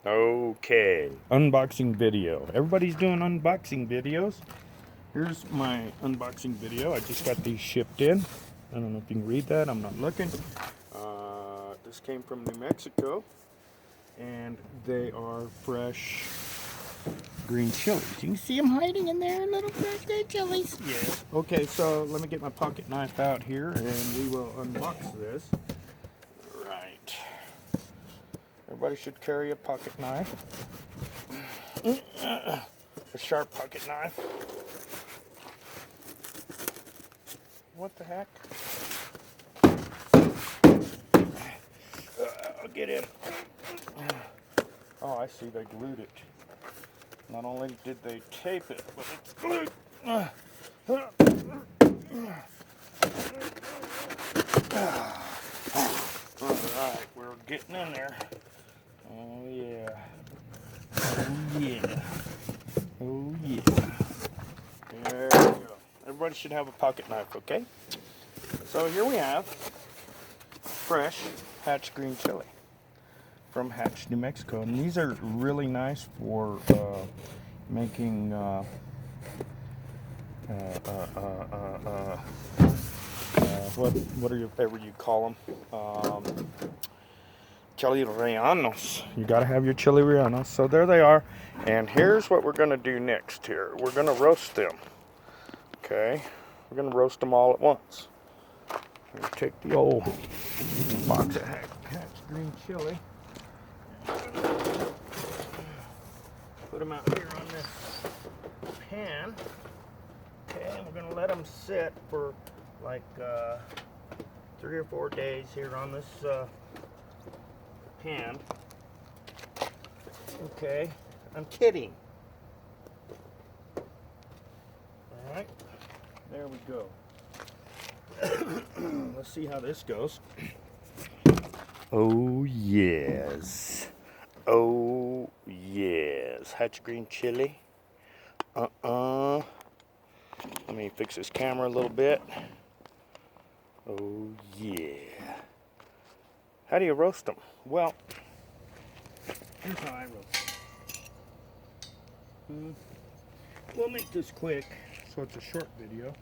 Okay, unboxing video. Everybody's doing unboxing videos. Here's my unboxing video. I just got these shipped in. I don't know if you can read that. I'm not looking. This came from New Mexico, and they are fresh green chilies. You can see them hiding in there, little fresh green chilies. Yeah. Okay, so let me get my pocket knife out here, and we will unbox this. Right. Everybody should carry a pocket knife. A sharp pocket knife. What the heck? I'll get in. Oh, I see, they glued it. Not only did they tape it, but it's glued. Alright, we're getting in there. Oh yeah. Oh yeah. Oh yeah. There we go. Everybody should have a pocket knife, okay? So here we have fresh Hatch green chili from Hatch, New Mexico. And these are really nice for making whatever you call them, chili rellenos. You gotta have your chili rellenos. So there they are. And here's what we're gonna do next here. We're gonna roast them. Okay, we're gonna roast them all at once. We'll take the old box of Hatch green chili. Put them out here on this pan. Okay, and we're gonna let them sit for like 3 or 4 days here on this pan. Okay, I'm kidding. All right, there we go. Let's see how this goes. Oh yes. Oh yes. Hatch green chili. Let me fix this camera a little bit. Oh yeah. How do you roast them? Well, here's how I roast them. We'll make this quick, so it's a short video.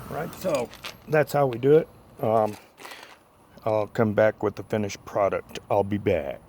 Right, so that's how we do it. I'll come back with the finished product. I'll be back.